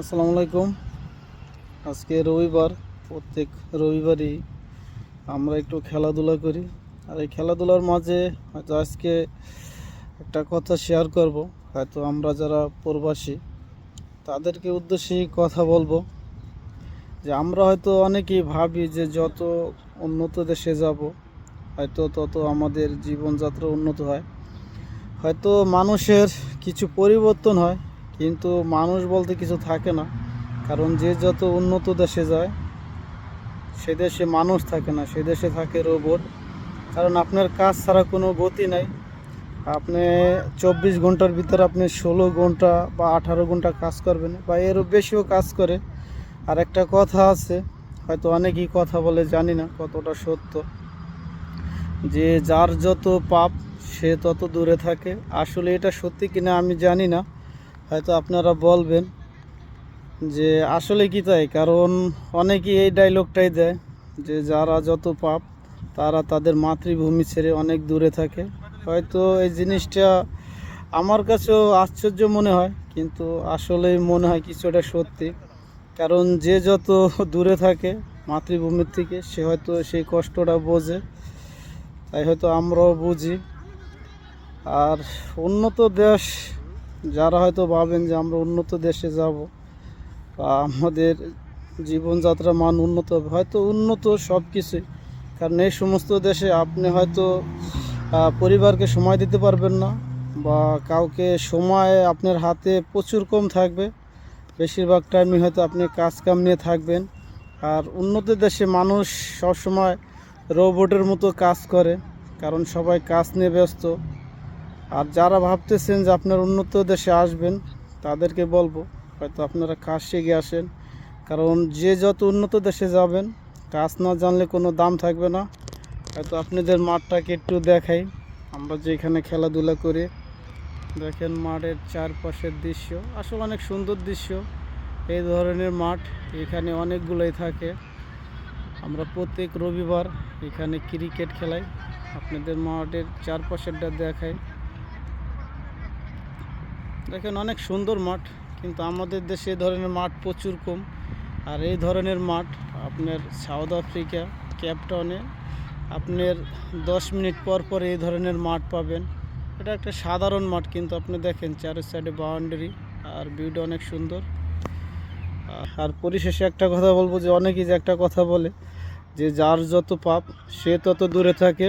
আসসালামু আলাইকুম। আজকে রবিবার। প্রত্যেক রবিবারই আমরা একটু খেলাধুলা করি। আর এই খেলাধুলার মাঝে হয়তো আজকে একটা কথা শেয়ার করব। হয়তো আমরা যারা প্রবাসী তাদেরকে উদ্দেশ্যেই কথা বলবো যে আমরা হয়তো অনেকেই ভাবি যে যত উন্নত দেশে যাব হয়তো তত আমাদের জীবনযাত্রা উন্নত হয়, হয়তো মানুষের কিছু পরিবর্তন হয়, কিন্তু মানুষ বলতে কিছু থাকে না। কারণ যে যত উন্নত দেশে যায় সে দেশে মানুষ থাকে না, সে দেশে থাকে রোবট। কারণ আপনার কাজ ছাড়া কোনো গতি নাই। আপনি 24 ঘন্টার ভিতরে আপনি 16 ঘন্টা বা 18 ঘন্টা কাজ করবেন বা এরও বেশিও কাজ করে। আর একটা কথা আছে, হয়তো অনেকেই কথা বলে, জানি না কতটা সত্য, যে যার যত পাপ সে তত দূরে থাকে। আসলে এটা সত্যি কিনা আমি জানি না, হয়তো আপনারা বলবেন যে আসলে কি তাই। কারণ অনেকেই এই ডায়লগটাই দেয় যে যারা যত পাপ তারা তাদের মাতৃভূমি ছেড়ে অনেক দূরে থাকে। হয়তো এই জিনিসটা আমার কাছেও আশ্চর্য মনে হয়, কিন্তু আসলেই মনে হয় কিছুটা সত্যি। কারণ যে যত দূরে থাকে মাতৃভূমির থেকে সে হয়তো সেই কষ্টটা বোঝে, তাই হয়তো আমরাও বুঝি। আর উন্নত দেশ, যারা হয়তো ভাবেন যে আমরা উন্নত দেশে যাব বা আমাদের জীবনযাত্রার মান উন্নত হবে, হয়তো উন্নত সব কিছুই। কারণ এই সমস্ত দেশে আপনি হয়তো পরিবারকে সময় দিতে পারবেন না, বা কাউকে সময় আপনার হাতে প্রচুর কম থাকবে। বেশিরভাগ টাইমই হয়তো আপনি কাজ কাম নিয়ে থাকবেন। আর উন্নত দেশে মানুষ সবসময় রোবটের মতো কাজ করে, কারণ সবাই কাজ নিয়ে ব্যস্ত। আর যারা ভাবতেছেন যে আপনার উন্নত দেশে আসবেন তাদেরকে বলবো হয়তো আপনারা কাজ শিখে আসেন। কারণ যে যত উন্নত দেশে যাবেন কাজ না জানলে কোনো দাম থাকবে না। হয়তো আপনাদের মাঠটাকে একটু দেখাই, আমরা যেখানে খেলাধুলা করি। দেখেন মাঠের চারপাশের দৃশ্য, আসলে অনেক সুন্দর দৃশ্য। এই ধরনের মাঠ এখানে অনেকগুলোই থাকে। আমরা প্রত্যেক রবিবার এখানে ক্রিকেট খেলাই। আপনাদের মাঠের চারপাশেরটা দেখাই। দেখেন অনেক সুন্দর মাঠ, কিন্তু আমাদের দেশে এই ধরনের মাঠ প্রচুর কম। আর এই ধরনের মাঠ আপনার সাউথ আফ্রিকা কেপটাউনে আপনার 10 মিনিট পর পর এই ধরনের মাঠ পাবেন। এটা একটা সাধারণ মাঠ, কিন্তু আপনি দেখেন চারের সাইডে বাউন্ডারি, আর ভিউটা অনেক সুন্দর। আর পরিশেষে একটা কথা বলবো যে অনেকেই যে একটা কথা বলে যে যার যত পাপ সে তত দূরে থাকে।